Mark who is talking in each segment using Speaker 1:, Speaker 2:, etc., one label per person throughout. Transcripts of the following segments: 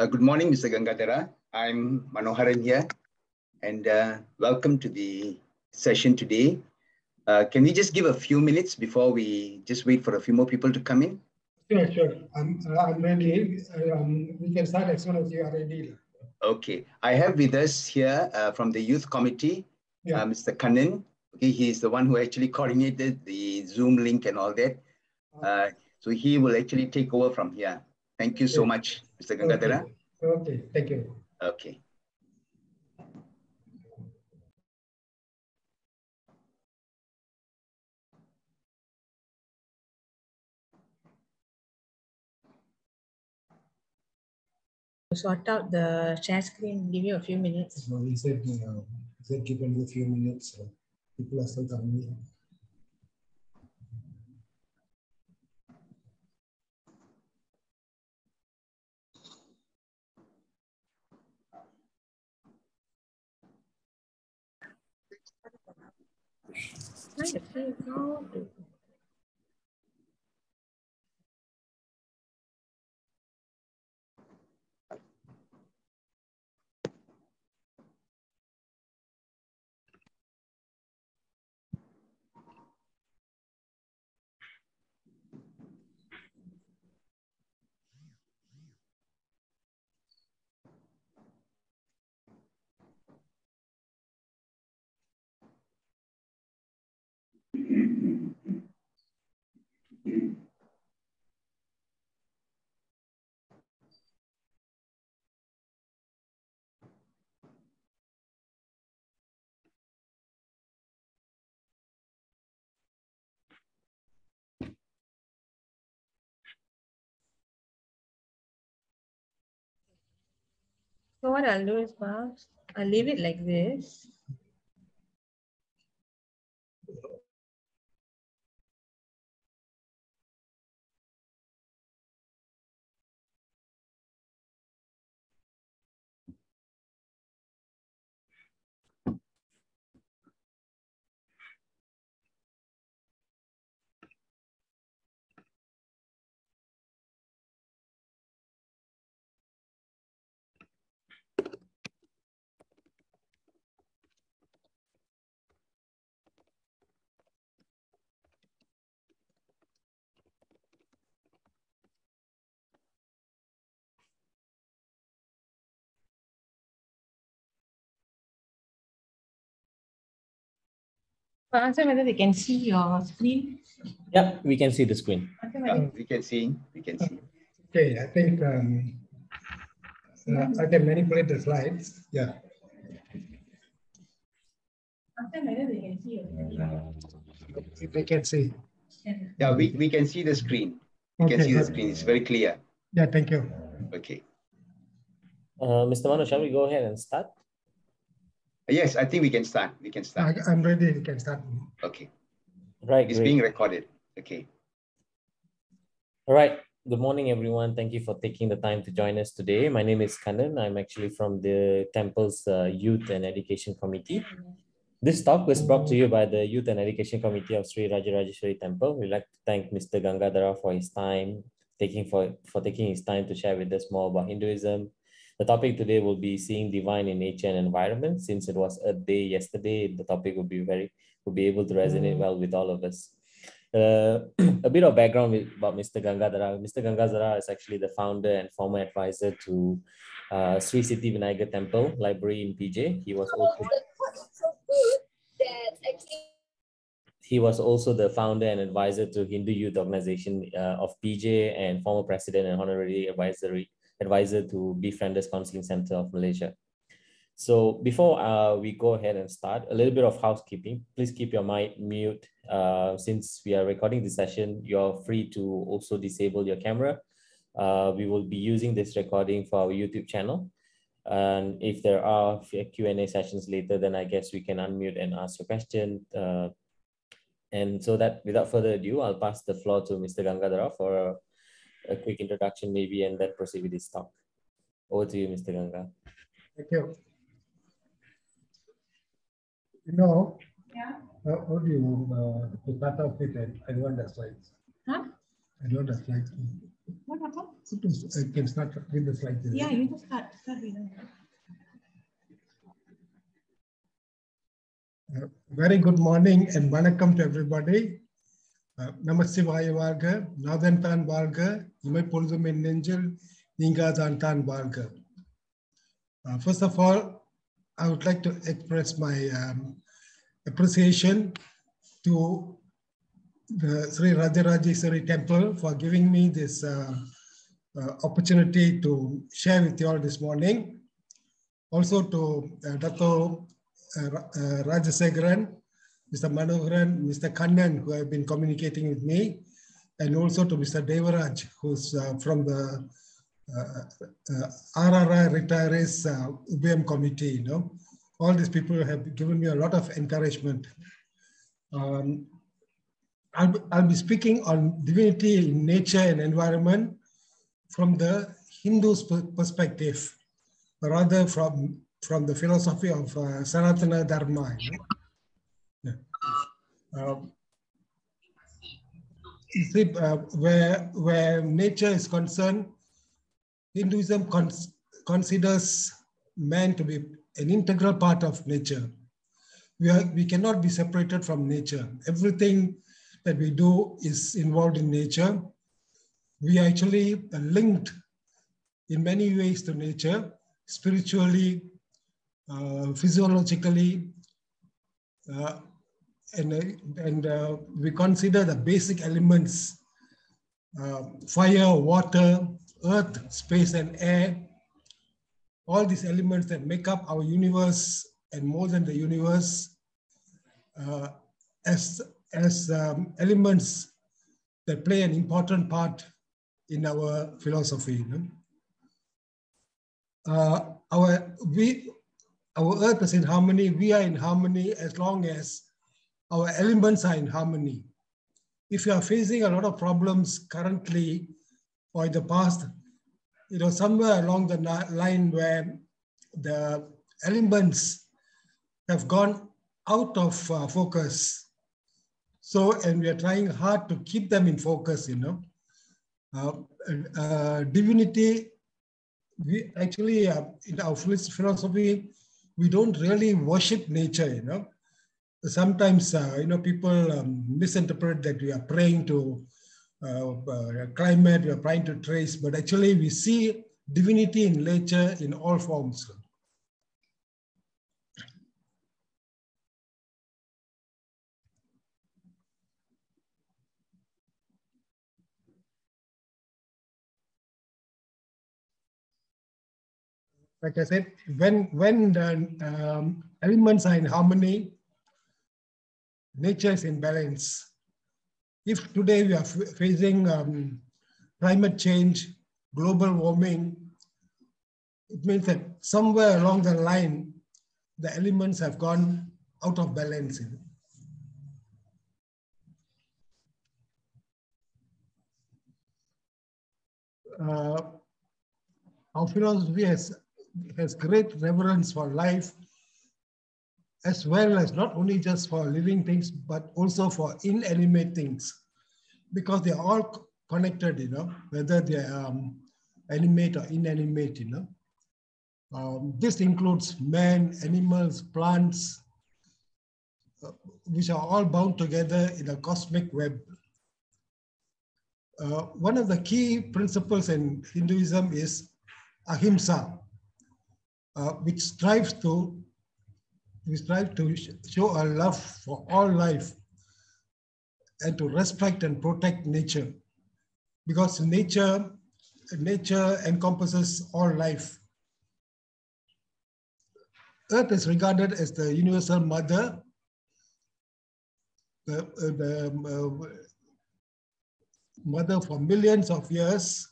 Speaker 1: Good morning, Mr. Gangathara. I'm Manoharan here, and welcome to the session today. Can we just give a few minutes before we just wait for a few more people to come in?
Speaker 2: Sure. I'm ready. We can start as soon as you are ready.
Speaker 1: Okay. I have with us here from the Youth Committee, Mr. Kannan. Okay, he's the one who actually coordinated the Zoom link and all that. So he will actually take over from here. Thank you so much, Mr. Gangathara.
Speaker 2: Okay, thank you.
Speaker 1: Okay.
Speaker 3: Sort out the share screen, give you a few minutes.
Speaker 2: So he said given you a few minutes, people are still coming in.
Speaker 3: So what I'll do is first, I'll leave it like this. Answer whether they can see your screen.
Speaker 4: Yeah, we can see the screen.
Speaker 1: We can see.
Speaker 2: Okay, I think I can manipulate the slides. Yeah.
Speaker 3: Answer whether they can see your screen.
Speaker 2: If they can see.
Speaker 1: Yeah, we can see the screen. We can see the screen. It's very clear.
Speaker 2: Yeah, thank you.
Speaker 1: Okay.
Speaker 4: Mr. Manu, shall we go ahead and start?
Speaker 1: Yes, I think we can start.
Speaker 2: I'm ready. We can start.
Speaker 1: Okay.
Speaker 4: Right.
Speaker 1: It's being recorded. Okay.
Speaker 4: All right. Good morning, everyone. Thank you for taking the time to join us today. My name is Kannan. I'm actually from the Temple's Youth and Education Committee. This talk was brought to you by the Youth and Education Committee of Sri Rajeswary Temple. We'd like to thank Mr. Gangathara for his time, taking his time to share with us more about Hinduism. The topic today will be seeing divine in nature and environment. Since it was a day yesterday, the topic will be able to resonate well with all of us. A bit of background about Mr. Gangathara. Mr. Gangathara is actually the founder and former advisor to Sri Sithi Vinayagar Temple Library in PJ. He was also the founder and advisor to Hindu Youth Organization of PJ and former president and honorary advisor to Befrienders Counselling Center of Malaysia. So before we go ahead and start, a little bit of housekeeping. Please keep your mic mute. Since we are recording this session, you're free to also disable your camera. We will be using this recording for our YouTube channel. And if there are Q&A sessions later, then I guess we can unmute and ask your question. And so that without further ado, I'll pass the floor to Mr. Gangathara for a quick introduction maybe, and then proceed with this talk. Over to you, Mr. Ganga.
Speaker 2: Thank you. You know, how do you to start off with I don't have slides.
Speaker 3: Huh?
Speaker 2: I don't have slides.
Speaker 3: What happened?
Speaker 2: I can start with the slide.
Speaker 3: Yeah, you just start reading.
Speaker 2: Very good morning and welcome to everybody. Namaste Vinayagar, Nathan Tan Varga, Imai Polzum in Ninjal, Ninga Tan Varga. First of all, I would like to express my appreciation to the Sri Rajeswary Temple for giving me this opportunity to share with you all this morning. Also to Dr. Rajeswary, Mr. Manoharan, Mr. Kannan, who have been communicating with me, and also to Mr. Devaraj, who's from the RRI Retirees UBM Committee. You know, all these people have given me a lot of encouragement. I'll be speaking on divinity in nature and environment from the Hindu perspective, rather from the philosophy of Sanatana Dharma. You know? You see, where nature is concerned, Hinduism considers man to be an integral part of nature. We cannot be separated from nature. Everything that we do is involved in nature. We are actually linked in many ways to nature, spiritually, physiologically, and we consider the basic elements, fire, water, earth, space, and air, all these elements that make up our universe and more than the universe, as elements that play an important part in our philosophy. You know? Our earth is in harmony, we are in harmony as long as our elements are in harmony. If you are facing a lot of problems currently or in the past, you know, somewhere along the line where the elements have gone out of focus. So, and we are trying hard to keep them in focus, you know. Divinity, we actually, in our philosophy, we don't really worship nature, you know. Sometimes, you know, people misinterpret that we are praying to climate, we are trying to trace, but actually we see divinity in nature in all forms. Like I said, when the elements are in harmony, nature is in balance. If today we are facing climate change, global warming, it means that somewhere along the line, the elements have gone out of balance. Our philosophy has great reverence for life, as well as not only just for living things, but also for inanimate things, because they are all connected, you know, whether they are animate or inanimate, you know. This includes man, animals, plants, which are all bound together in a cosmic web. One of the key principles in Hinduism is ahimsa, which strives to show a love for all life and to respect and protect nature, because nature encompasses all life. Earth is regarded as the universal mother, the mother for millions of years.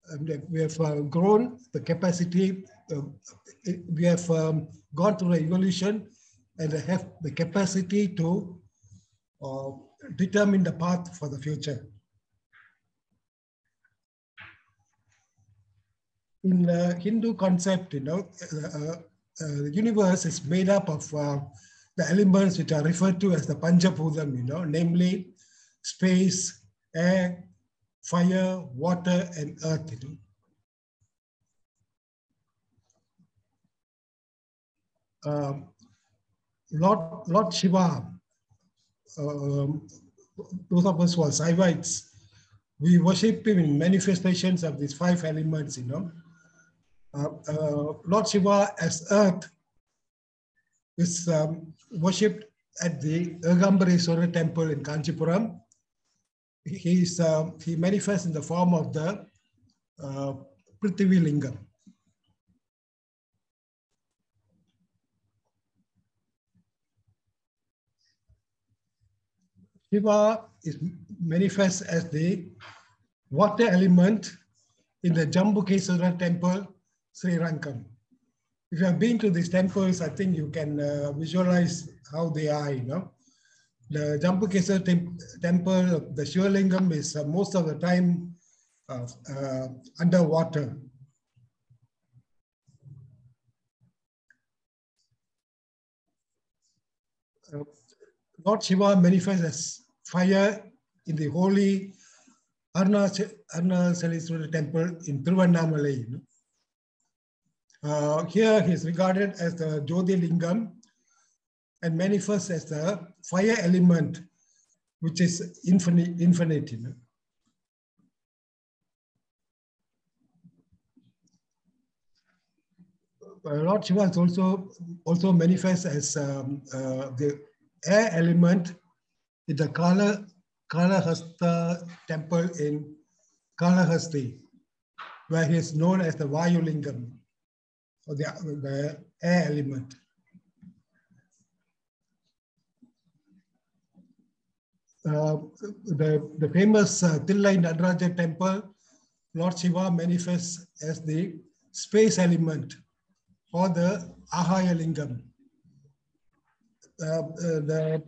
Speaker 2: And we have grown the capacity, we have gone through evolution and have the capacity to determine the path for the future. In the Hindu concept, you know, the universe is made up of the elements which are referred to as the Panchayati, you know, namely space, air, fire, water, and earth. You know? Lord Shiva, those of us who are Saivites, we worship him in manifestations of these 5 elements, you know. Lord Shiva as earth is worshipped at the Ergambareswara temple in Kanchipuram. He manifests in the form of the Prithvi Lingam. Shiva is manifests as the water element in the Jambukeswara temple, Sri Rankam. If you have been to these temples, I think you can visualize how they are, you know. The Jambukeswara temple, the Shiva Lingam is most of the time underwater. Lord Shiva manifests as fire in the holy Arunachaleswara temple in Tiruvannamalai. You know? Here he is regarded as the Jyoti Lingam and manifests as the fire element, which is infinite. You know? Lord Shiva is also manifests as the air element in the Kalahasta temple in Kalahasti, where he is known as the Vayu Lingam, or the air element. The famous Tillai Nadaraja temple, Lord Shiva manifests as the space element, or the Ahaya Lingam. The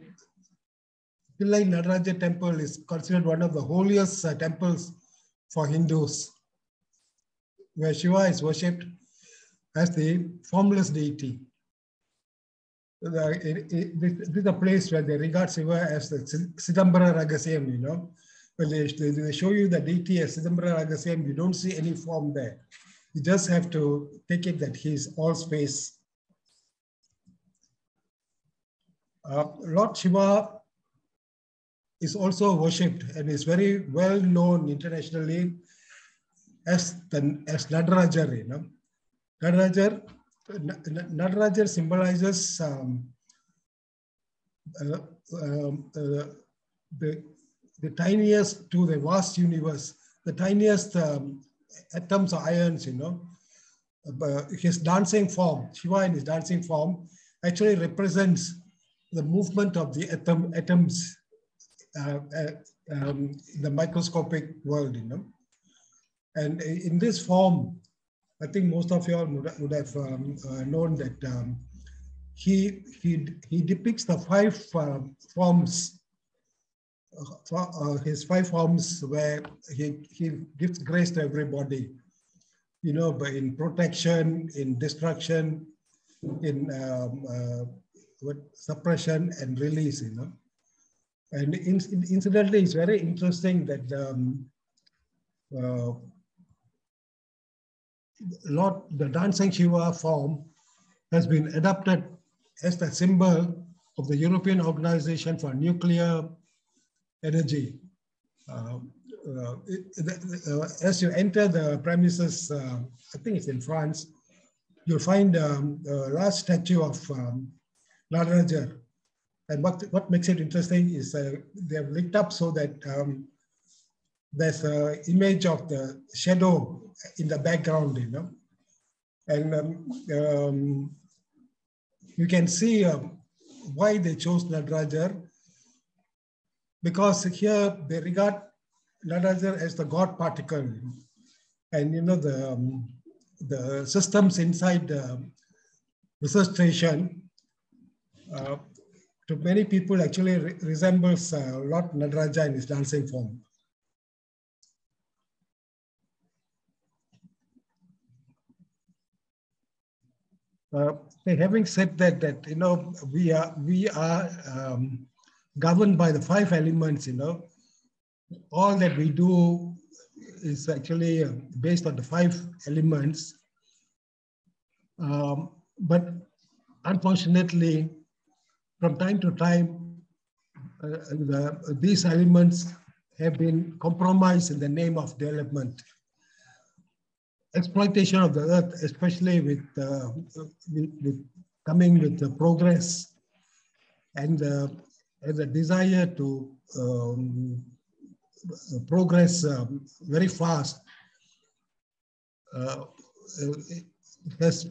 Speaker 2: Tillai Nadaraja temple is considered one of the holiest temples for Hindus, where Shiva is worshipped as the formless deity. This is a place where they regard Shiva as the Sidambara Ragasyam, you know. When they show you the deity as Sidambara Ragasyam, you don't see any form there. You just have to take it that he is all space. Lord Shiva is also worshipped and is very well known internationally as Nadarajar. You know, Nadarajar symbolizes the tiniest to the vast universe, the tiniest atoms or ions. You know, his dancing form, Shiva in his dancing form, actually represents the movement of the atoms in the microscopic world, you know. And in this form, I think most of you all would have known that he depicts the 5 forms, his 5 forms where he gives grace to everybody, you know, but in protection, in destruction, in suppression and release, you know. And incidentally, it's very interesting that the dancing Shiva form has been adopted as the symbol of the European Organization for Nuclear Energy. As you enter the premises, I think it's in France, you'll find a large statue of Nadarajar. And what makes it interesting is they have lit up so that there's an image of the shadow in the background, you know. And you can see why they chose Nadarajar, because here they regard Nadarajar as the God particle. And you know, the systems inside the research station to many people actually resembles Lord Nadaraja in his dancing form. Having said that, you know, we are governed by the 5 elements, you know. All that we do is actually based on the 5 elements. But unfortunately, from time to time, these elements have been compromised in the name of development. Exploitation of the earth, especially with coming with the progress and the desire to progress very fast, has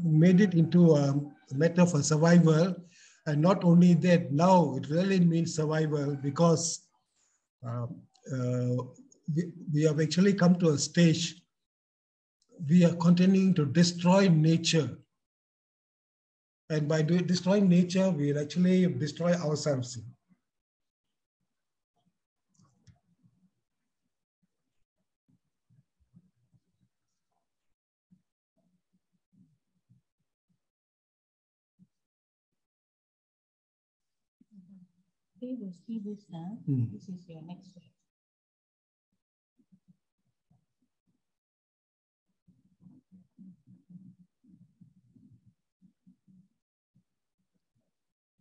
Speaker 2: made it into a matter for survival. And not only that, now it really means survival, because we have actually come to a stage we are continuing to destroy nature. And by destroying nature, we actually destroy ourselves.
Speaker 3: Okay, we'll see this now. This is your next slide.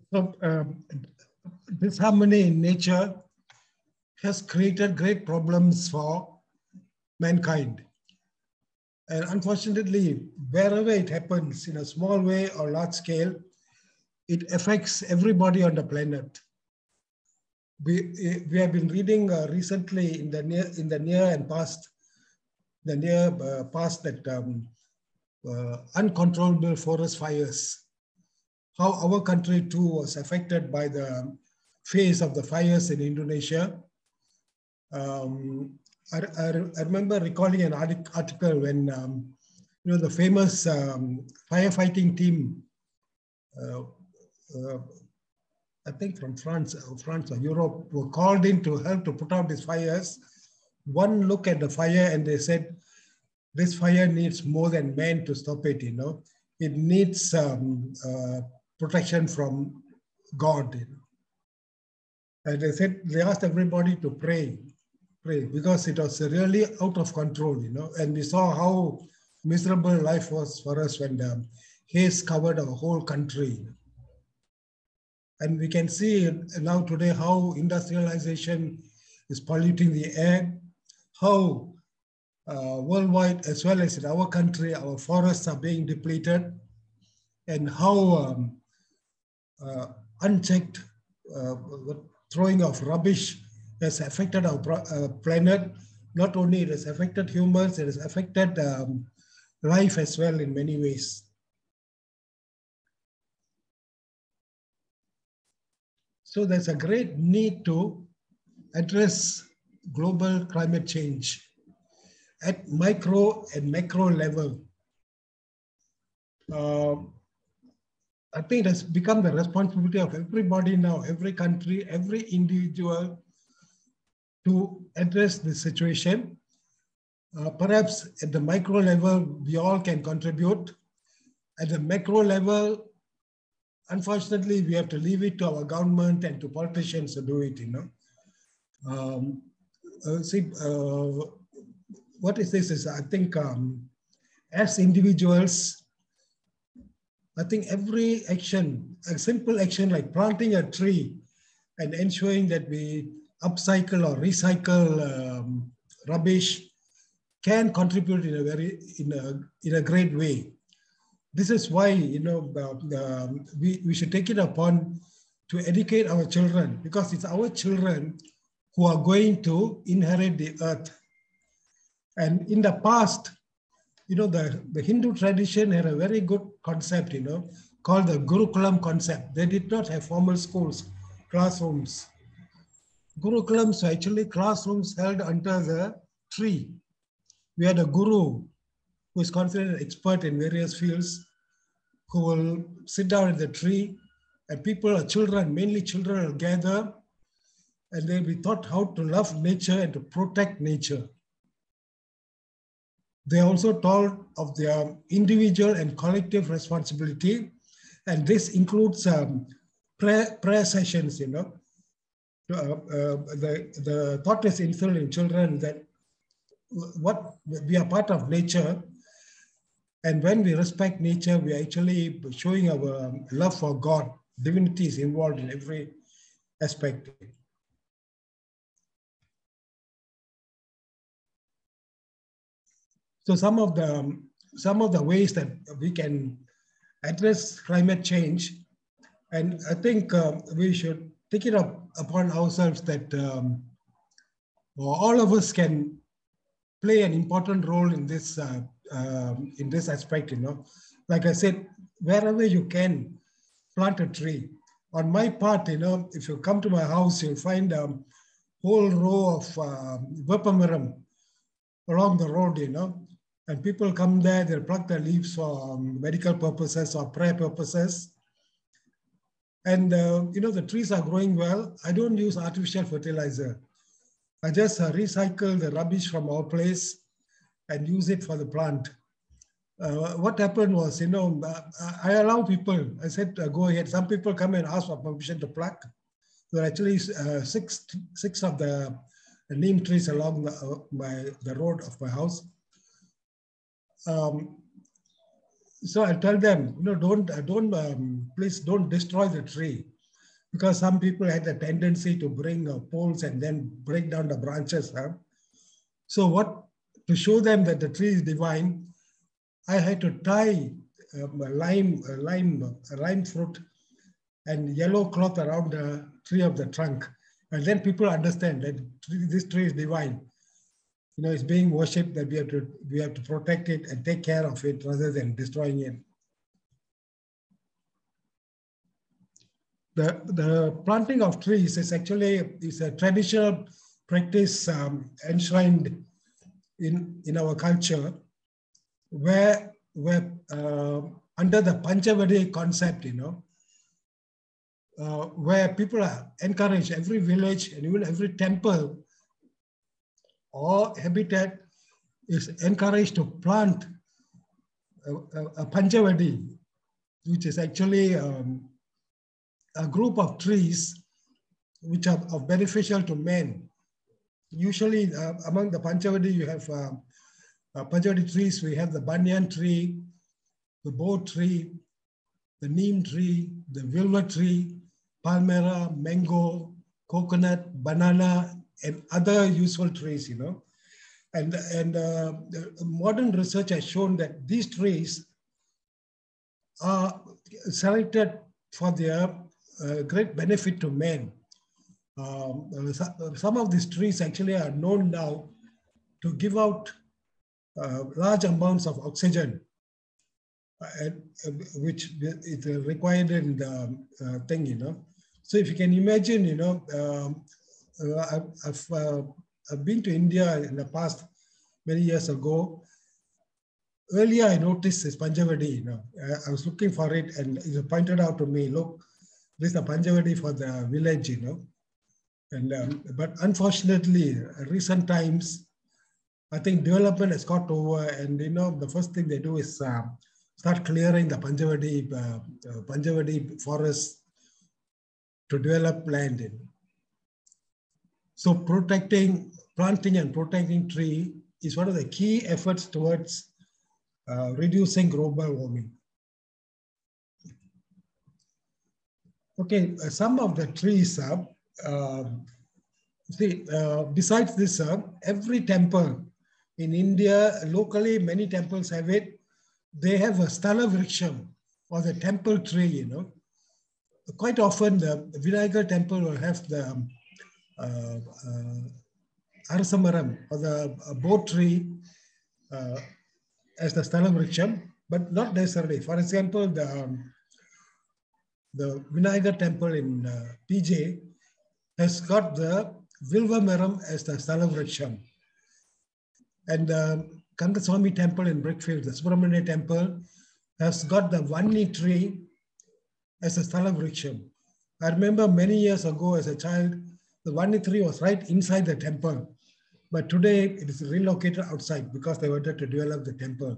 Speaker 2: So disharmony in nature has created great problems for mankind. And unfortunately, wherever it happens, in a small way or large scale, it affects everybody on the planet. We have been reading recently in the near past that uncontrollable forest fires, how our country too was affected by the phase of the fires in Indonesia. I remember recalling an article when the famous firefighting team, I think from France or Europe, were called in to help to put out these fires. One look at the fire and they said, this fire needs more than man to stop it, It needs protection from God. And they asked everybody to pray because it was really out of control, And we saw how miserable life was for us when the haze covered our whole country. And we can see now today how industrialization is polluting the air, how worldwide as well as in our country, our forests are being depleted, and how unchecked throwing of rubbish has affected our planet. Not only it has affected humans, it has affected life as well in many ways. So there's a great need to address global climate change at micro and macro level. I think it has become the responsibility of everybody now, every country, every individual, to address this situation. Perhaps at the micro level, we all can contribute. At the macro level, unfortunately, we have to leave it to our government and to politicians to do it, what is this is, I think, as individuals, I think every action, a simple action like planting a tree and ensuring that we upcycle or recycle rubbish can contribute in a great way. This is why we should take it upon to educate our children, because it's our children who are going to inherit the earth. And in the past, the Hindu tradition had a very good concept, called the Gurukulam concept. They did not have formal schools, classrooms. Gurukulams are actually classrooms held under the tree. We had a guru who is considered an expert in various fields, who will sit down at the tree, and children, mainly children, will gather, and they'll be taught how to love nature and to protect nature. They are also taught of their individual and collective responsibility, and this includes prayer sessions. The thought is instilled in children that we are part of nature. And when we respect nature, we are actually showing our love for God. Divinity is involved in every aspect. So some of the ways that we can address climate change, and I think we should take it up upon ourselves that all of us can play an important role in this aspect. Like I said, wherever you can, plant a tree. On my part, if you come to my house, you'll find a whole row of verpamarum along the road, and people come there, they'll pluck the leaves for medical purposes or prayer purposes. And, the trees are growing well. I don't use artificial fertilizer. I just recycle the rubbish from our place and use it for the plant. What happened was, I allow people, I said, go ahead. Some people come and ask for permission to pluck. There are actually six of the neem trees along the road of my house. So I tell them, please don't destroy the tree, because some people had a tendency to bring poles and then break down the branches. So to show them that the tree is divine, I had to tie lime fruit and yellow cloth around the tree of the trunk. And then people understand that this tree is divine. It's being worshipped, that we have to protect it and take care of it rather than destroying it. The planting of trees is a traditional practice enshrined in our culture, where under the panchayati concept, where people are encouraged, every village and even every temple or habitat is encouraged to plant a panchayati, which is actually a group of trees which are beneficial to men. Usually among the panchayati, you have panchayati trees. We have the banyan tree, the bo tree, the neem tree, the willow tree, palmera, mango, coconut, banana, and other useful trees, And modern research has shown that these trees are selected for their great benefit to men. Some of these trees actually are known now to give out large amounts of oxygen, which is required in the thing, So if you can imagine, I've been to India in the past many years ago. Earlier, I noticed this panchayati, I was looking for it, and it pointed out to me, look, this is a panchayati for the village, And but unfortunately, recent times, I think development has got over, and the first thing they do is start clearing the panchayati forests to develop land. So planting and protecting tree is one of the key efforts towards reducing global warming. Okay, some of the trees, besides this, every temple in India, locally, many temples have it. They have a sthala vriksham, or the temple tree, Quite often, the Vinayagar temple will have the Arasamaram, or the bo tree, as the sthala vriksham, but not necessarily. For example, the Vinayagar temple in PJ has got the Vilvamaram as the sthala vriksham. And the Gangathara temple in Brickfield, the Subramania temple, has got the Vanni tree as a sthala vriksham. I remember many years ago as a child, the Vanni tree was right inside the temple. But today it is relocated outside because they wanted to develop the temple.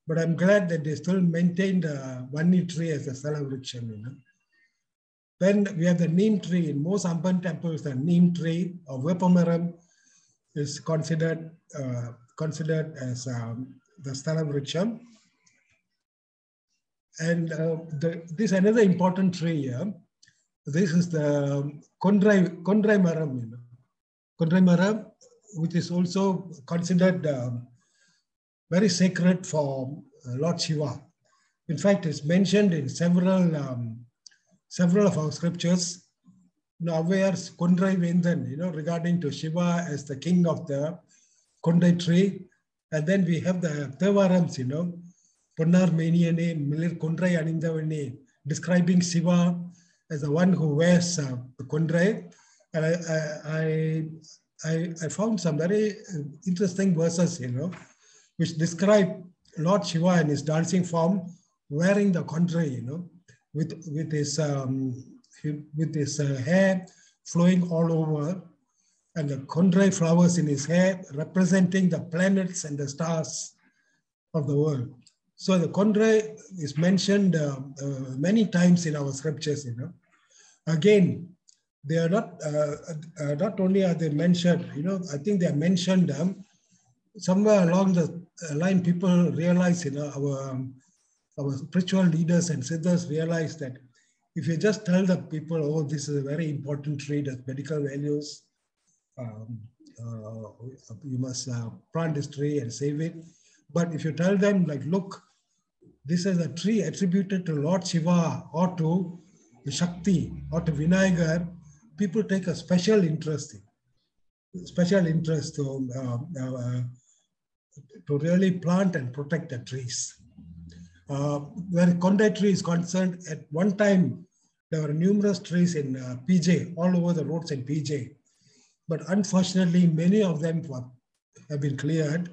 Speaker 2: But I'm glad that they still maintained the Vanni tree as a sthala vriksham. Then we have the neem tree. In most Amban temples, the neem tree or verpamaram is considered as the Sthala Vriksham. And this another important tree here. This is the Kondrai Maram, Kondrai Maram, which is also considered very sacred for Lord Shiva. In fact, it's mentioned in several of our scriptures. Now, where's Kondrai Vendan, regarding to Shiva as the king of the Kondai tree. And then we have the Thevarams, Ponnar Meniyane, Milir Kondrai Anindavane, describing Shiva as the one who wears the Kondrai. And I found some very interesting verses, which describe Lord Shiva in his dancing form, wearing the Kondrai, with his hair flowing all over, and the Kondrai flowers in his hair representing the planets and the stars of the world. So the Kondrai is mentioned many times in our scriptures, Again, they are not only are they mentioned, I think they are mentioned somewhere along the line. People realize, our spiritual leaders and siddhas realize that if you just tell the people, oh, this is a very important tree, that medical values, you must plant this tree and save it. But if you tell them, like, look, this is a tree attributed to Lord Shiva or to the Shakti or to Vinayagar, people take a special interest to really plant and protect the trees. Where Kondai tree is concerned, at one time, there were numerous trees in PJ, all over the roads in PJ. But unfortunately, many of them have been cleared.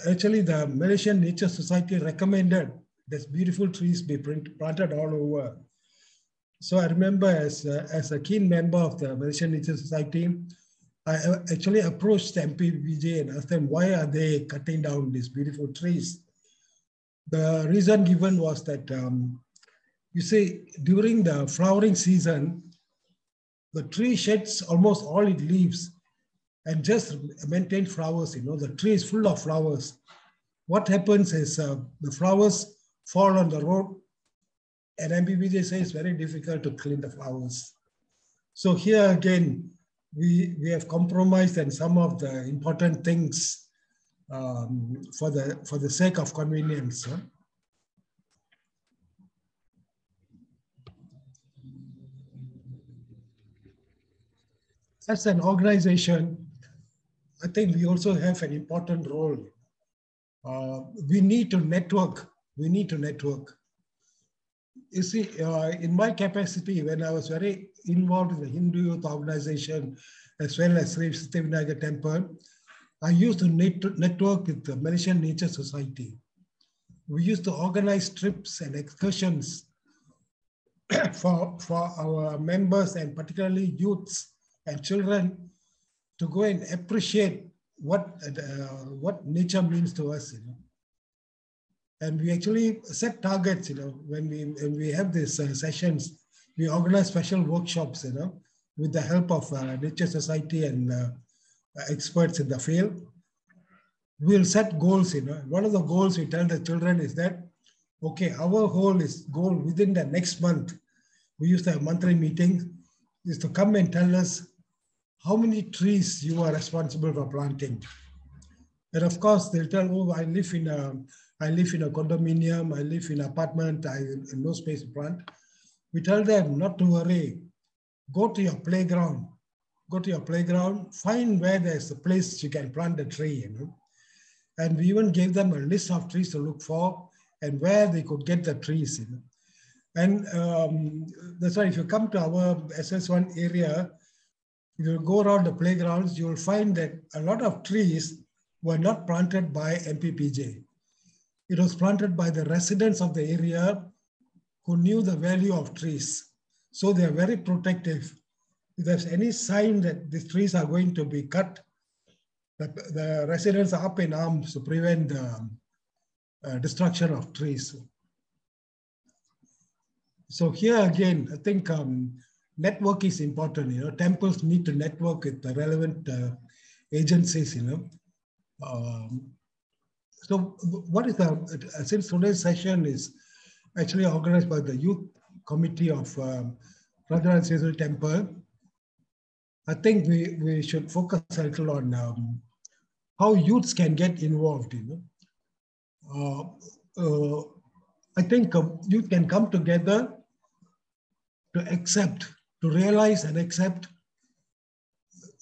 Speaker 2: Actually, the Malaysian Nature Society recommended that beautiful trees be planted all over. So I remember as a keen member of the Malaysian Nature Society, I actually approached the MPBJ and asked them, why are they cutting down these beautiful trees? The reason given was that, you see, during the flowering season, the tree sheds almost all its leaves and just maintain flowers, the tree is full of flowers. What happens is the flowers fall on the road, and MPBJ says it's very difficult to clean the flowers. So here again, we have compromised on some of the important things for the sake of convenience. As an organization, I think we also have an important role. We need to network. You see, in my capacity, when I was very involved in the Hindu youth organization, as well as Sri Sithi Vinayagar Temple, I used to network with the Malaysian Nature Society. We used to organize trips and excursions for our members, and particularly youths and children, to go and appreciate what nature means to us. And we actually set targets, when we have these sessions, we organize special workshops, with the help of Nature Society and experts in the field. We'll set goals, One of the goals we tell the children is that, okay, our goal within the next month, we used to have monthly meetings, is to come and tell us how many trees you are responsible for planting. And of course, they'll tell, oh, I live in a condominium, I live in an apartment, I have no space to plant. We tell them not to worry. Go to your playground. Find where there's a place you can plant a tree, And we even gave them a list of trees to look for and where they could get the trees, And that's why if you come to our SS1 area, if you go around the playgrounds, you will find that a lot of trees were not planted by MPPJ. It was planted by the residents of the area who knew the value of trees. So they are very protective. If there's any sign that these trees are going to be cut, the residents are up in arms to prevent the destruction of trees. So here again, I think network is important. Temples need to network with the relevant agencies, So what is since today's session is actually organized by the youth committee of Rajeswary Temple, I think we should focus a little on how youths can get involved, I think youth can come together to realize and accept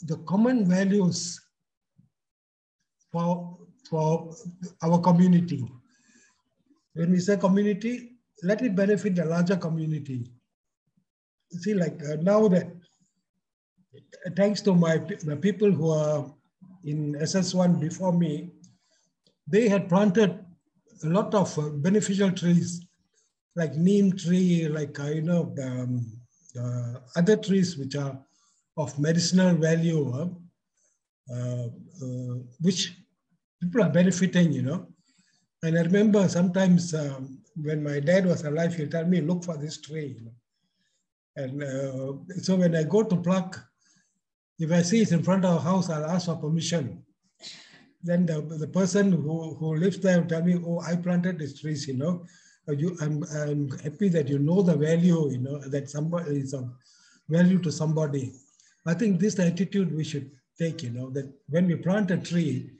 Speaker 2: the common values for our community. When we say community, let it benefit the larger community. See, like now that, thanks to the people who are in SS1 before me, they had planted a lot of beneficial trees, like neem tree, like, other trees which are of medicinal value, which people are benefiting, And I remember sometimes when my dad was alive, he'll tell me, look for this tree. And so when I go to pluck, if I see it in front of our house, I'll ask for permission. Then the person who lives there will tell me, oh, I planted these trees, I'm happy that you know the value, that somebody is of value to somebody. I think this attitude we should take, that when we plant a tree,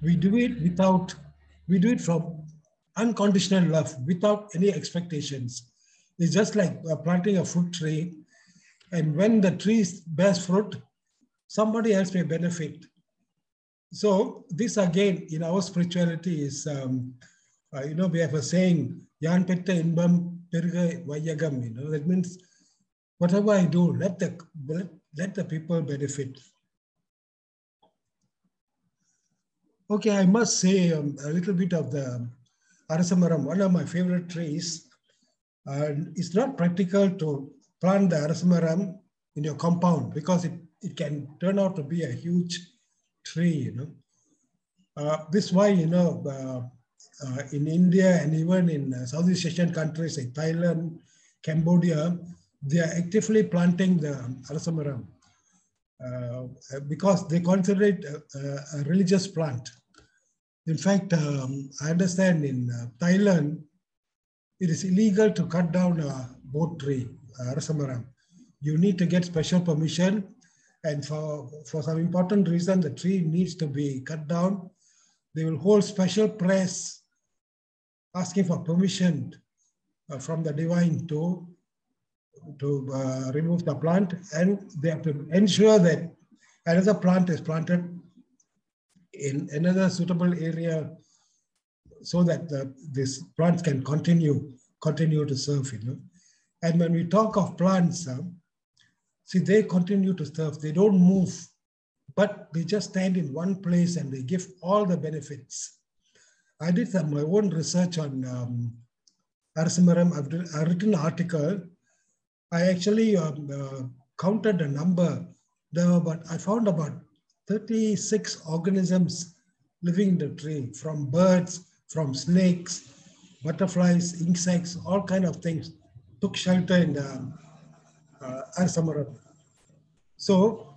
Speaker 2: we do it from unconditional love, without any expectations. It's just like planting a fruit tree, and when the tree bears fruit, somebody else may benefit. So this again, in our spirituality is, we have a saying, "Yan petta inbam perga vayagam." That means whatever I do, let the people benefit. Okay, I must say a little bit of the Arasamaram, one of my favorite trees. It's not practical to plant the Arasamaram in your compound because it can turn out to be a huge tree, This is why, in India and even in Southeast Asian countries like Thailand, Cambodia, they are actively planting the Arasamaram because they consider it a religious plant. In fact, I understand in Thailand, it is illegal to cut down a boat tree, Arasamaram. You need to get special permission, and for some important reason, the tree needs to be cut down. They will hold special prayers asking for permission from the divine to remove the plant, and they have to ensure that another plant is planted in another suitable area so that this plant can continue to serve, And when we talk of plants, see, they continue to serve. They don't move, but they just stand in one place and they give all the benefits. I did my own research on Arasamaram. I've written an article. I actually counted the number. I found about 36 organisms living in the tree, from birds, from snakes, butterflies, insects, all kind of things took shelter in the Arasamaram. So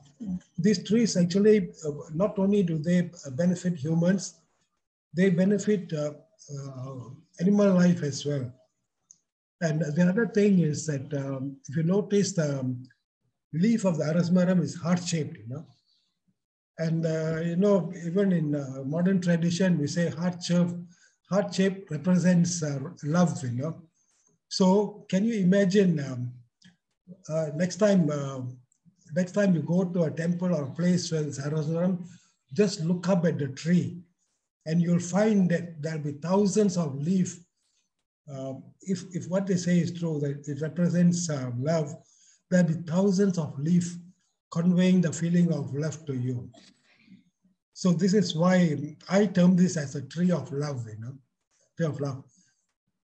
Speaker 2: these trees actually, not only do they benefit humans, they benefit animal life as well. And the other thing is that if you notice, the leaf of the Arasamaram is heart-shaped, And, even in modern tradition, we say heart-shape represents love, So can you imagine next time you go to a temple or a place where it's Arasamaram, just look up at the tree and you'll find that there'll be thousands of leaves. If what they say is true, that it represents love, there'll be thousands of leaves conveying the feeling of love to you. So this is why I term this as a tree of love, tree of love.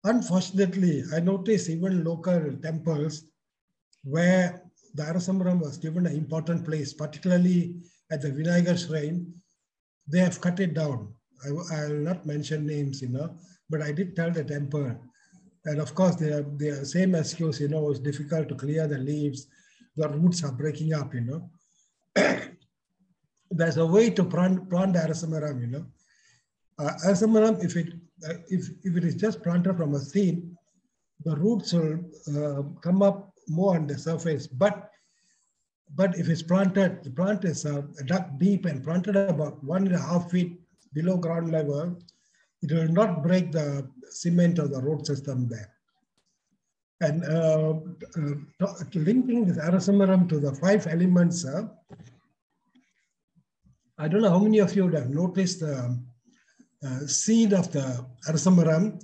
Speaker 2: Unfortunately, I noticed even local temples where the Arasamaram was given an important place, particularly at the Vinayagar shrine, they have cut it down. I will not mention names, but I did tell the temple. And of course, the same excuse, it's difficult to clear the leaves. The roots are breaking up, there's a way to plant the Arasamaram, you know. Arasamaram, if it is just planted from a seed, the roots will come up more on the surface. But if it's planted, the plant is dug deep and planted about 1.5 feet below ground level, it will not break the cement or the road system there. And linking this Arasamaram to the 5 elements, I don't know how many of you would have noticed the seed of the Arasamaram.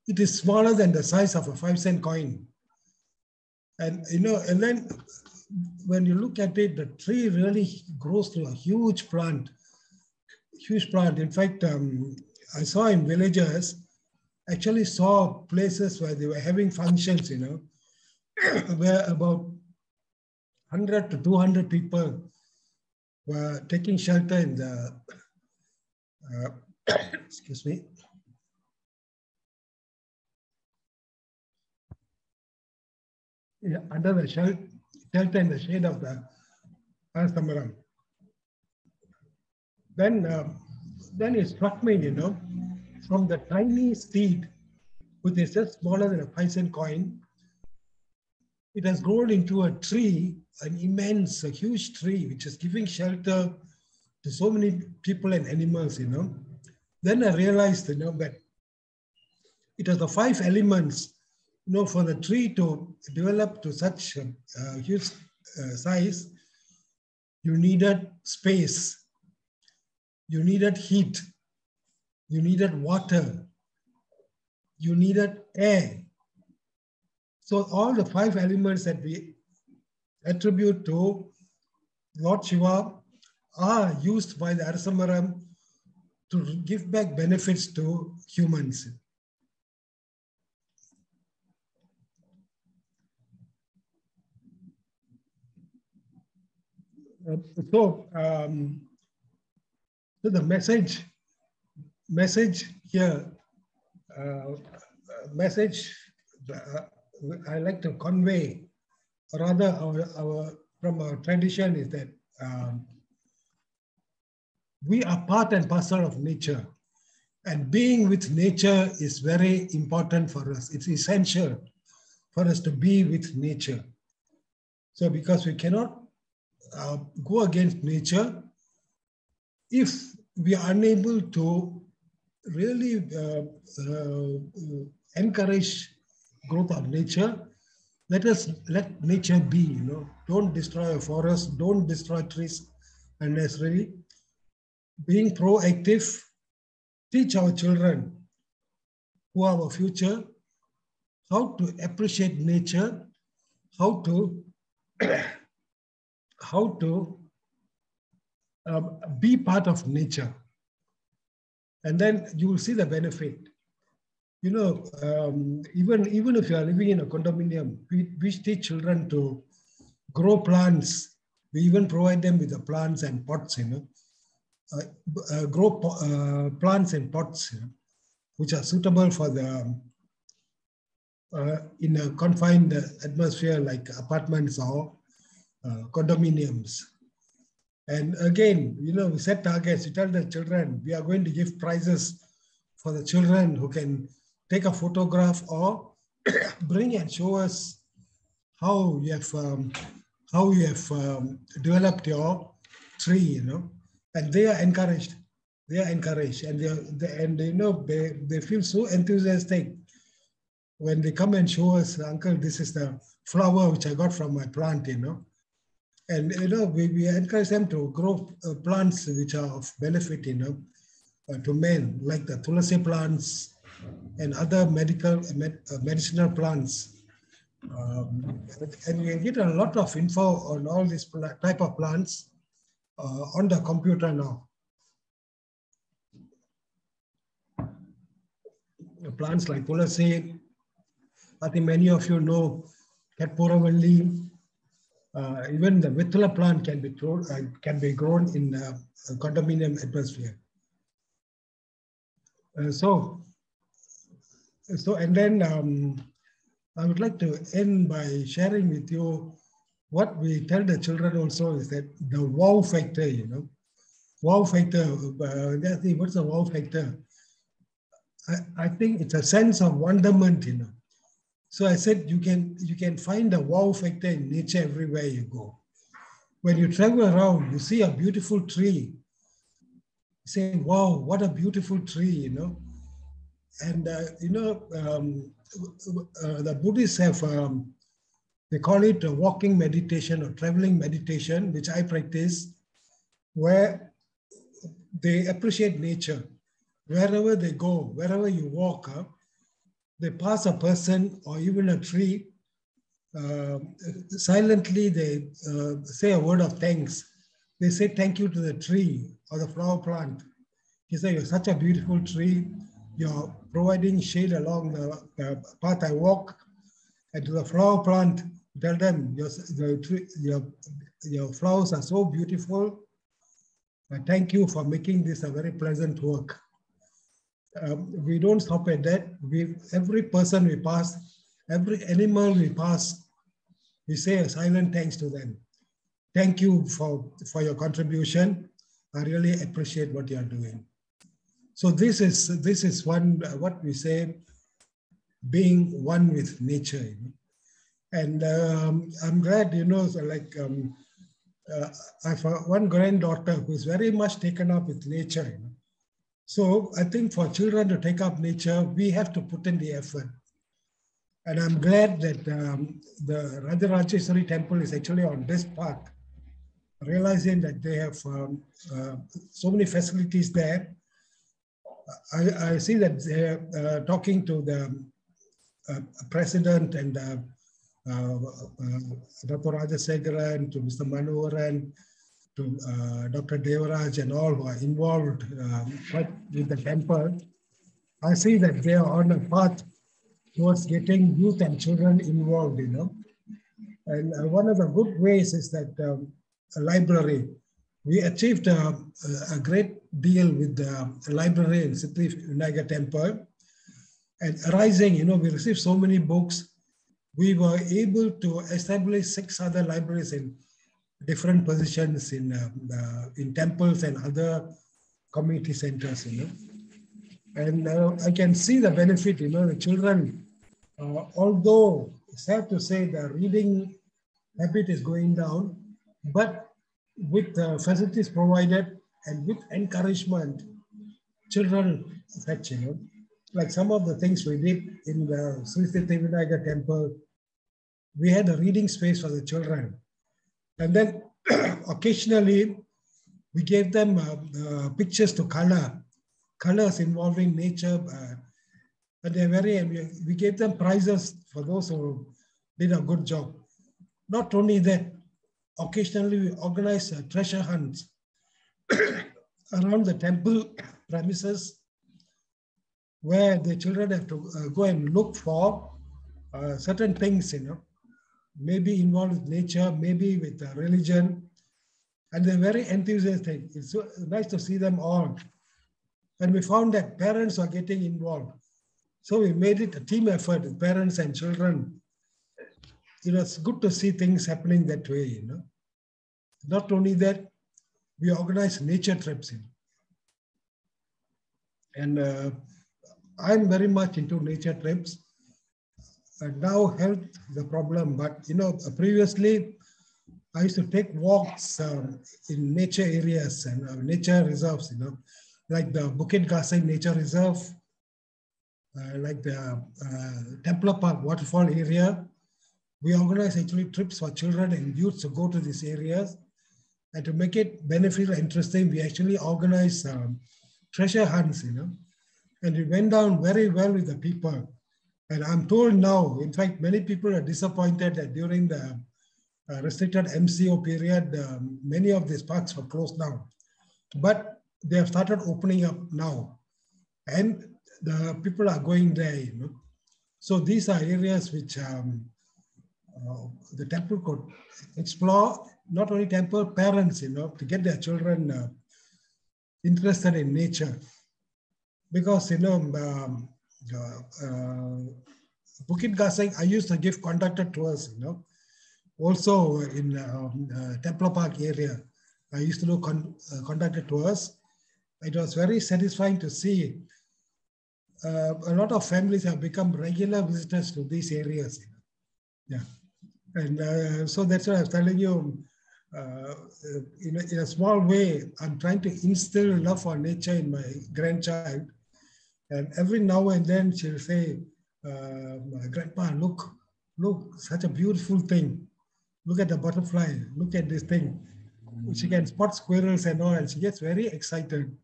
Speaker 2: It is smaller than the size of a 5-cent coin. And, you know, and then when you look at it, the tree really grows to a huge plant, huge plant. In fact, I saw in villages, actually saw places where they were having functions, you know, where about 100 to 200 people were taking shelter in the, excuse me, under the shelter in the shade of the Arasamaram. Then it struck me, you know, from the tiny seed, which is just smaller than a 5-cent coin, it has grown into a tree, an immense, a huge tree, which is giving shelter to so many people and animals, you know. Then I realized, you know, that it was the 5 elements, you know, for the tree to develop to such huge size. You needed space, you needed heat, you needed water, you needed air. So all the 5 elements that we attribute to Lord Shiva are used by the Arasamaram to give back benefits to humans. So the message here, I like to convey, or rather from our tradition, is that we are part and parcel of nature, and being with nature is very important for us. It's essential for us to be with nature. So because we cannot go against nature, if we are unable to really encourage growth of nature, let nature be, you know. Don't destroy a forest, don't destroy trees unnecessarily. Being proactive, teach our children who are our future how to appreciate nature, how to be part of nature. And then you will see the benefit. You know, even if you are living in a condominium, we teach children to grow plants. We even provide them with the plants and pots, you know. Grow plants and pots, you know, which are suitable for the in a confined atmosphere like apartments or condominiums. And again, you know, we set targets. We tell the children we are going to give prizes for the children who can take a photograph or bring and show us how you have developed your tree, you know. And they are encouraged. They are encouraged, and you know, they feel so enthusiastic when they come and show us, Uncle, this is the flower which I got from my plant, you know. And you know, we encourage them to grow plants which are of benefit, you know, to men, like the tulasi plants and other medicinal plants. And we get a lot of info on all these type of plants on the computer now. Plants like tulasi, I think many of you know Katpuravalli. Even the Vithula plant can be grown in a condominium atmosphere. And then I would like to end by sharing with you what we tell the children also is that the wow factor, you know. wow factor. What's a wow factor? I think it's a sense of wonderment, you know. So I said you can find a wow factor in nature everywhere you go. When you travel around, you see a beautiful tree. You say, wow, what a beautiful tree, you know. And, the Buddhists have, they call it a walking meditation or traveling meditation, which I practice, where they appreciate nature. Wherever they go, wherever you walk, they pass a person or even a tree, silently they say a word of thanks. They say thank you to the tree or the flower plant. He said, you're such a beautiful tree. You're providing shade along the path I walk. And to the flower plant, tell them your flowers are so beautiful. Thank you for making this a very pleasant work. We don't stop at that. Every person we pass, every animal we pass, we say a silent thanks to them. Thank you for your contribution. I really appreciate what you are doing. So this is one, what we say, being one with nature. You know? And I'm glad, you know, so like I have one granddaughter who's very much taken up with nature. You know? So I think for children to take up nature, we have to put in the effort. And I'm glad that the Rajeswary temple is actually on this path, realizing that they have so many facilities there. I see that they're talking to the president and Dr. Rajeswary, to Mr. Manoharan, to Dr. Devaraj and all who are involved with the temple. I see that they are on a path towards getting youth and children involved, you know. And one of the good ways is that a library. We achieved a great deal with the library in Sithi Vinayagar temple. And arising, you know, we received so many books. We were able to establish 6 other libraries in different positions in temples and other community centers, you know. And I can see the benefit, you know, the children, although sad to say the reading habit is going down, but with facilities provided and with encouragement, children fetch, you know. Like some of the things we did in the Sithi Vinayagar temple, we had a reading space for the children. And then occasionally we gave them pictures to colors involving nature. And we gave them prizes for those who did a good job. Not only that, occasionally we organize treasure hunts around the temple premises where the children have to go and look for certain things, you know, maybe involved with nature, maybe with religion. And they're very enthusiastic. It's so nice to see them all. And we found that parents are getting involved. So we made it a team effort with parents and children. You know, it's good to see things happening that way, you know. Not only that, we organize nature trips. You know. And I'm very much into nature trips. Now health is a problem, but you know, previously I used to take walks in nature areas and nature reserves, you know, like the Bukit Gasing Nature Reserve, like the Templar Park waterfall area. We organize actually trips for children and youth to go to these areas. And to make it beneficial, interesting, we actually organize treasure hunts, you know, and it went down very well with the people. And I'm told now, in fact, many people are disappointed that during the restricted MCO period, many of these parks were closed down. But they have started opening up now. And the people are going there, you know. So these are areas which the temple could explore, not only temple, parents, you know, to get their children interested in nature. Because, you know, Bukit Gasing, I used to give conducted tours, you know, also in Templar Park area. I used to do conducted tours. It was very satisfying to see a lot of families have become regular visitors to these areas. Yeah, and so that's what I was telling you. In a small way, I'm trying to instill love for nature in my grandchild. And every now and then she'll say, Grandpa, look, such a beautiful thing. Look at the butterfly, look at this thing. She can spot squirrels and all, and she gets very excited.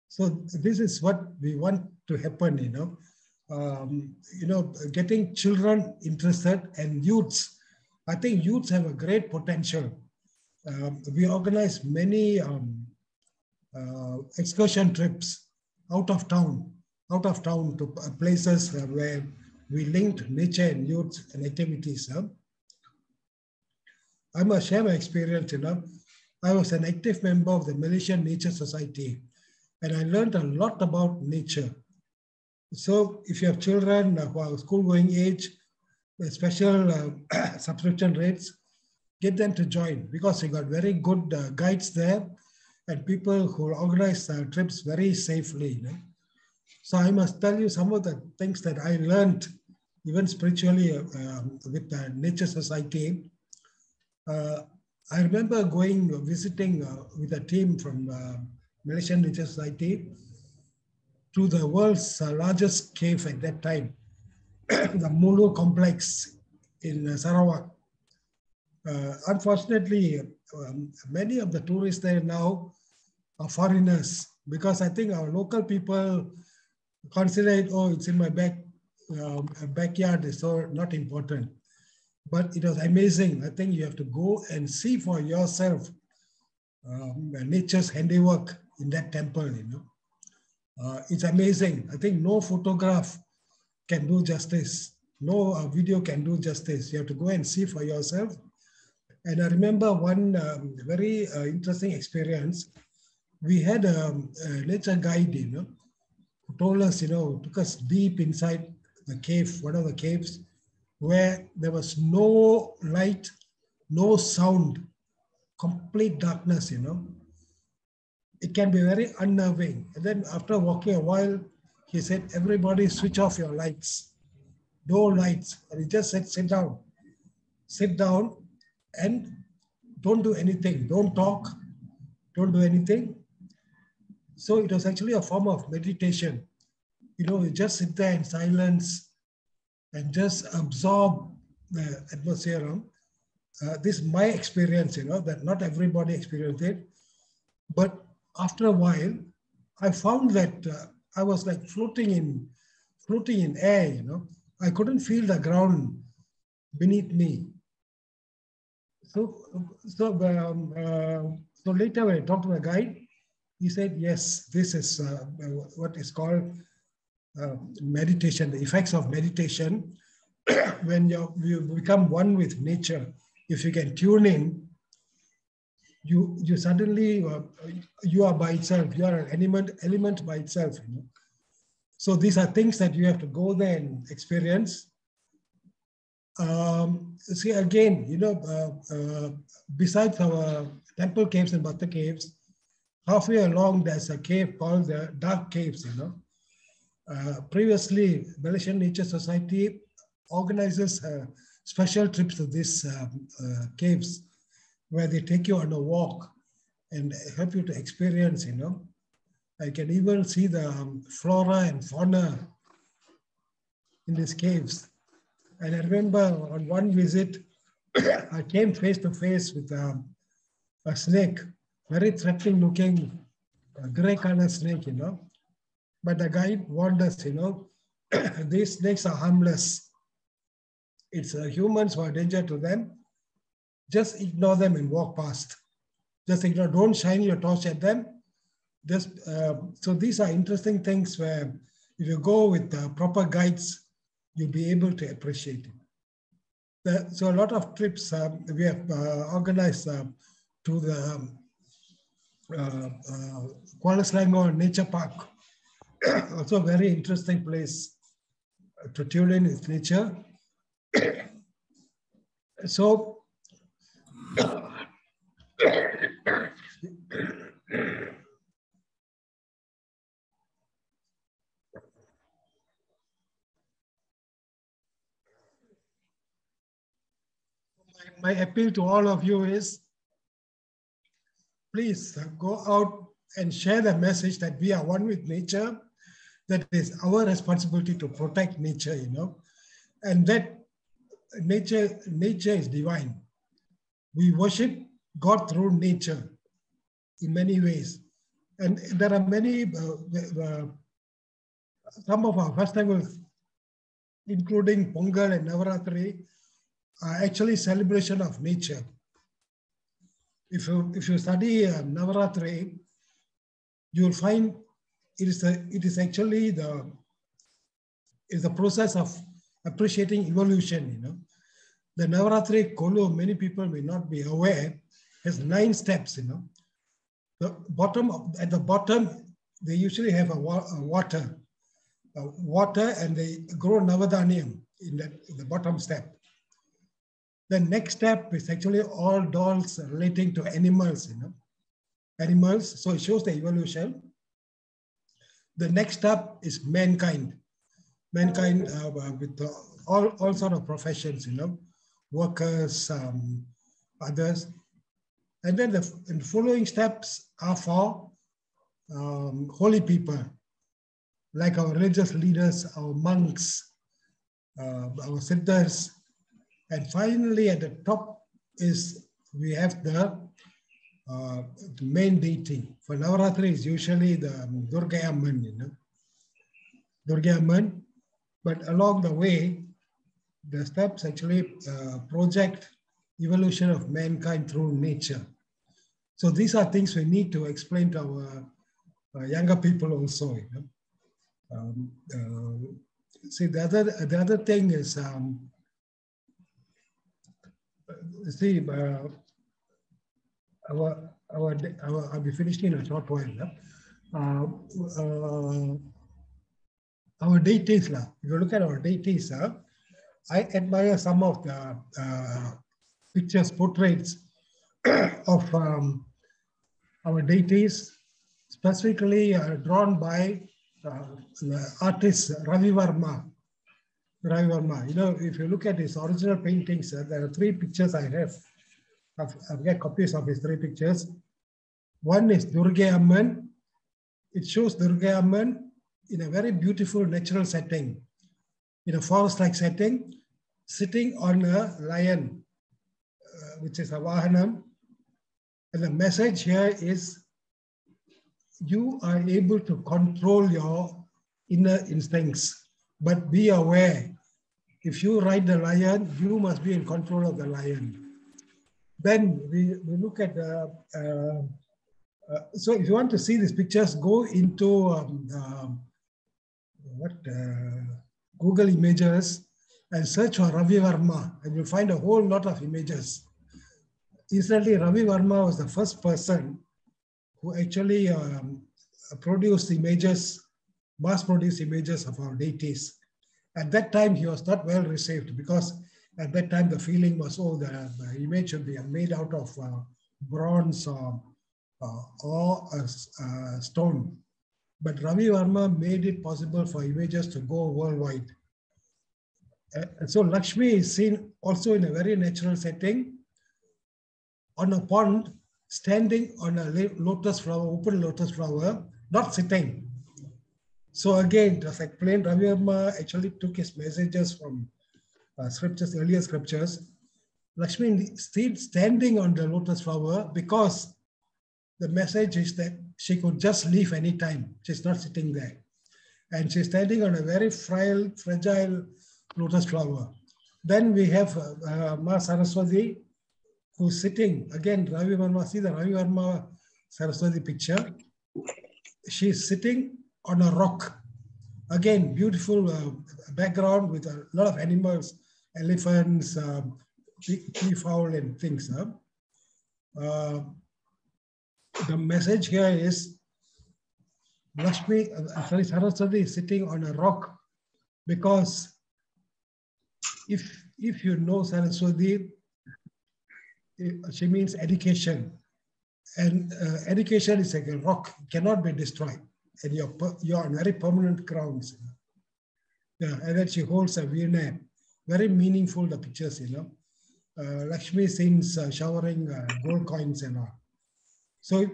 Speaker 2: So this is what we want to happen, getting children interested and youths. I think youths have a great potential. We organize many excursion trips out of town to places where we linked nature and youth and activities. I must share my experience. I was an active member of the Malaysian Nature Society, and I learned a lot about nature. So if you have children who are school-going age, with special subscription rates, get them to join, because you got very good guides there and people who organize trips very safely. So I must tell you some of the things that I learned, even spiritually, with the Nature Society. I remember visiting with a team from Malaysian Nature Society to the world's largest cave at that time, the Mulu complex in Sarawak. Unfortunately, many of the tourists there now are foreigners, because I think our local people consider it, oh, it's in my backyard, so not important. But it was amazing. I think you have to go and see for yourself nature's handiwork in that temple. It's amazing. I think no photograph can do justice. No video can do justice. You have to go and see for yourself. And I remember one very interesting experience. We had a nature guide, who told us, took us deep inside the cave, one of the caves, where there was no light, no sound, complete darkness, It can be very unnerving. And then after walking a while, he said, everybody switch off your lights, no lights. And he just said, sit down and don't do anything, don't talk, don't do anything. So it was actually a form of meditation. You just sit there in silence and just absorb the atmosphere. This is my experience, that not everybody experienced it. But after a while, I found that I was like floating in air, I couldn't feel the ground beneath me. So later when I talked to the guide, he said, yes, this is what is called meditation, the effects of meditation. When you become one with nature, if you can tune in, you suddenly, you are by itself, you are an element by itself. So these are things that you have to go there and experience. See, again, besides our temple caves and Bhatta caves, halfway along, there's a cave called the Dark Caves, Previously, Malaysian Nature Society organizes special trips to these caves, where they take you on a walk and help you to experience, I can even see the flora and fauna in these caves. And I remember on one visit, I came face to face with a snake, very threatening looking, gray color snake, But the guide warned us, these snakes are harmless. It's humans who are a danger to them. Just ignore them and walk past. Just ignore, don't shine your torch at them. So these are interesting things where if you go with proper guides, you'll be able to appreciate it. So a lot of trips we have organized to the Kuala Selangor Nature Park. Also a very interesting place to tune in with nature. So my appeal to all of you is, please go out and share the message that we are one with nature, that it is our responsibility to protect nature, you know, and that nature is divine. We worship God through nature in many ways. And there are many, some of our festivals, including Pongal and Navratri, are actually celebration of nature. If you study Navratri, you will find it is actually the process of appreciating evolution. You know, the Navratri Kolo, many people may not be aware, has 9 steps. You know, at the bottom they usually have a water, and they grow Navadhaniyam in the bottom step. The next step is actually all dolls relating to animals, you know, animals. So it shows the evolution. The next step is mankind with all sort of professions, you know, workers, others. And then the following steps are for holy people, like our religious leaders, our monks, our siddhas. And finally, at the top we have the main deity. For Navratri is usually the Durga Amman, you know, Durga Amman. But along the way, the steps actually project evolution of mankind through nature. So these are things we need to explain to our younger people also, you know. See, the other thing is, see, I'll be finishing in a short while. Our deities, if you look at our deities, I admire some of the pictures, portraits of our deities, specifically drawn by the artist Ravi Varma. You know, if you look at his original paintings, there are 3 pictures I have. I've got copies of his 3 pictures. One is Durga Amman. It shows Durga Amman in a very beautiful natural setting, in a forest-like setting, sitting on a lion, which is a Vahanam. And the message here is, you are able to control your inner instincts, but be aware, if you ride the lion, you must be in control of the lion. Then we look at so if you want to see these pictures, go into Google Images and search for Ravi Varma, and you'll find a whole lot of images. Incidentally, Ravi Varma was the first person who actually produced images, mass-produced images of our deities. At that time, he was not well received, because at that time the feeling was, oh, the image should be made out of bronze or stone. But Ravi Varma made it possible for images to go worldwide. And so Lakshmi is seen also in a very natural setting, on a pond, standing on a lotus flower, open lotus flower, not sitting. So again, just like plain, Ravi Varma actually took his messages from scriptures, earlier scriptures. Lakshmi still standing on the lotus flower, because the message is that she could just leave any time. She's not sitting there. And she's standing on a very fragile lotus flower. Then we have Ma Saraswati, who's sitting, again, Ravi Varma, see the Ravi Varma Saraswati picture. She's sitting on a rock. Again, beautiful background with a lot of animals, elephants, peafowl and things. The message here is Saraswati is sitting on a rock, because if you know Saraswati, she means education. And education is like a rock, cannot be destroyed. And you're on very permanent grounds. Yeah, and then she holds a veena. Very meaningful, the pictures, you know. Lakshmi sings showering gold coins and all. So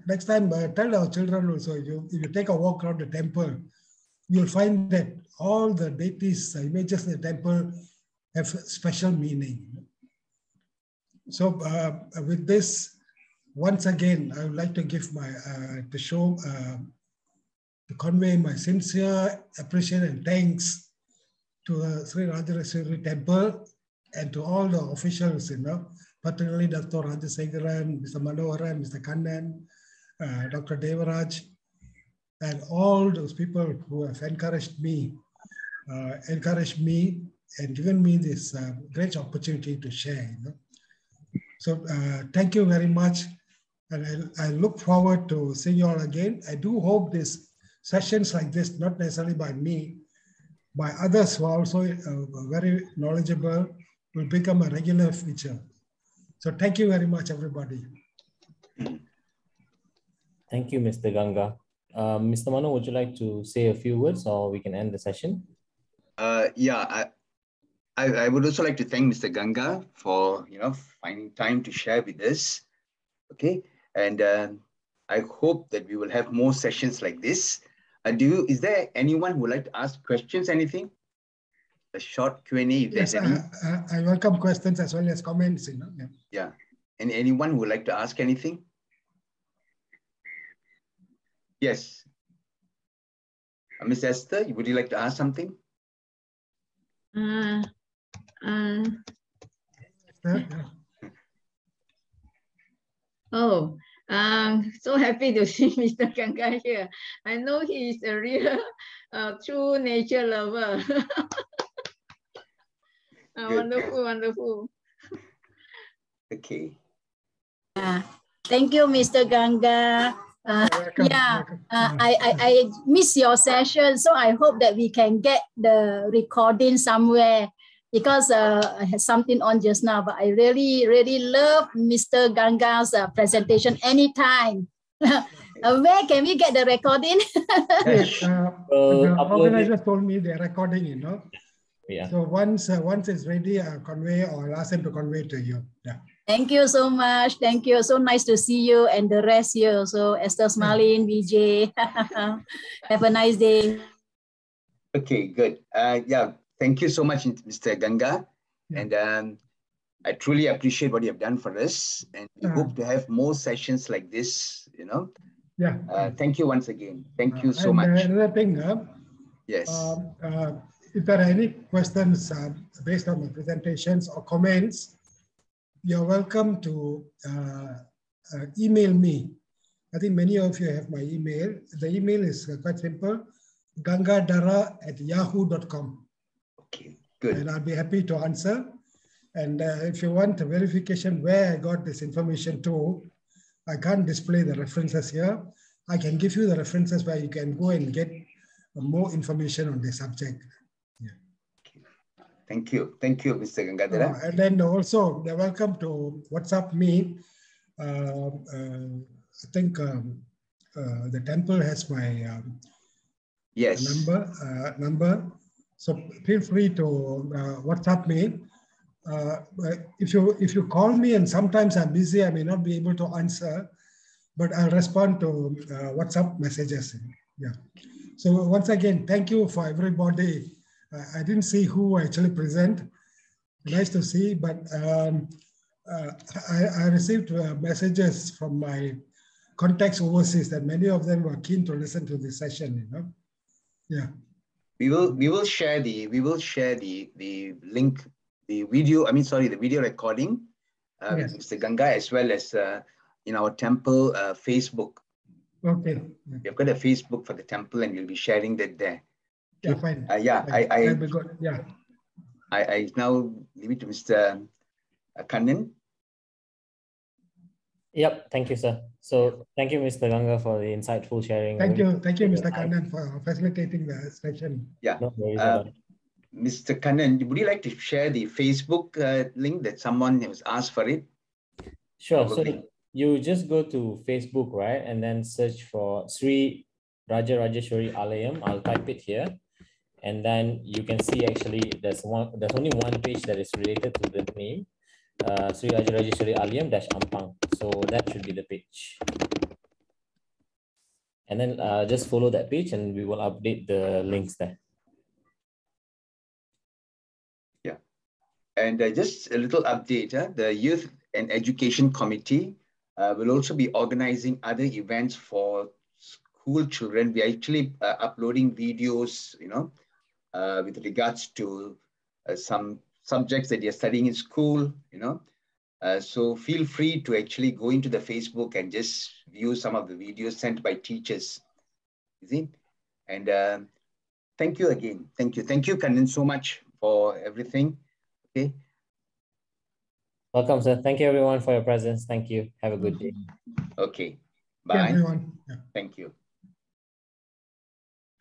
Speaker 2: next time, tell our children also, if you take a walk around the temple, you'll find that all the deities, images in the temple have special meaning. So with this, once again, I would like to give my, to convey my sincere appreciation and thanks to the Sri Rajeswary Temple and to all the officials, particularly Dr. Rajasekharan, Mr. Manoharan, Mr. Kannan, Dr. Devaraj, and all those people who have encouraged me and given me this great opportunity to share. So thank you very much. And I look forward to seeing you all again. I do hope these sessions like this, not necessarily by me, by others who are also very knowledgeable, will become a regular feature. So thank you very much, everybody.
Speaker 4: Thank you, Mr. Ganga. Mr. Mano, would you like to say a few words or we can end the session?
Speaker 1: Yeah, I would also like to thank Mr. Ganga for finding time to share with us. Okay, and I hope that we will have more sessions like this. Is there anyone who would like to ask questions? Anything? A short Q&A, if there's any.
Speaker 2: I welcome questions as well as comments.
Speaker 1: Yeah. And anyone who would like to ask anything? Yes. Ms. Esther, would you like to ask something?
Speaker 5: Oh, so happy to see Mr. Ganga here. I know he is a real true nature lover. Wonderful, wonderful.
Speaker 1: Okay.
Speaker 6: Thank you, Mr. Ganga. I miss your session, so I hope that we can get the recording somewhere because I had something on just now, but I really, really love Mr. Ganga's presentation anytime. Where can we get the recording?
Speaker 2: The organizer told me they're recording,
Speaker 4: Yeah.
Speaker 2: So once it's ready, I'll convey or I'll ask them to convey to you. Yeah.
Speaker 6: Thank you so much. Thank you. So nice to see you and the rest here. So Esther Smalin, Vijay. Have a nice day.
Speaker 1: Okay, good. Yeah, thank you so much, Mr. Ganga.
Speaker 2: Yeah.
Speaker 1: And I truly appreciate what you have done for us. And we hope to have more sessions like this,
Speaker 2: Yeah.
Speaker 1: Thank you once again. Thank you so much.
Speaker 2: Another thing,
Speaker 1: yes.
Speaker 2: If there are any questions based on the presentations or comments, you're welcome to email me. I think many of you have my email. The email is quite simple, gangadhara@yahoo.com.
Speaker 1: Okay, good.
Speaker 2: And I'll be happy to answer. And if you want a verification where I got this information to, I can't display the references here. I can give you the references where you can go and get more information on the subject.
Speaker 1: Thank you. Thank you, Mr. Gangathara.
Speaker 2: And then also, they're welcome to WhatsApp me. I think the temple has my number. So feel free to WhatsApp me. If you call me and sometimes I'm busy, I may not be able to answer, but I'll respond to WhatsApp messages. Yeah. So once again, thank you for everybody. I didn't see who actually present. Nice to see, but I received messages from my contacts overseas that many of them were keen to listen to this session. Yeah.
Speaker 1: We will share the link, the video recording,
Speaker 2: yes.
Speaker 1: Mr. Ganga, as well as in our temple Facebook.
Speaker 2: Okay.
Speaker 1: We've got a Facebook for the temple, and we'll be sharing that there.
Speaker 2: Yeah, fine.
Speaker 1: That'll
Speaker 2: be good. Yeah.
Speaker 1: I now leave it to Mr. Kannan.
Speaker 4: Yep, thank you, sir. So thank you, Mr. Ganga, for the insightful sharing.
Speaker 2: Thank you, Mr. Kannan, for facilitating the session.
Speaker 1: Yeah.
Speaker 4: No worries about it.
Speaker 1: Mr. Kannan, would you like to share the Facebook link that someone has asked for it?
Speaker 4: Sure. So you just go to Facebook, right? And then search for Sri Rajeswary Alayam. I'll type it here. And then you can see actually there's only one page that is related to the name, Sri Rajeswary Aliam Ampang. So that should be the page. And then just follow that page and we will update the links there.
Speaker 1: Yeah. And just a little update, the Youth and Education Committee will also be organizing other events for school children. We are actually uploading videos, with regards to some subjects that you're studying in school, so feel free to actually go into the Facebook and just view some of the videos sent by teachers. You see? And thank you again. Thank you. Thank you, Kannan, so much for everything. Okay.
Speaker 4: Welcome, sir. Thank you, everyone, for your presence. Thank you. Have a good day.
Speaker 1: Okay.
Speaker 2: Yeah,
Speaker 1: Bye.
Speaker 2: everyone. Yeah.
Speaker 1: Thank you.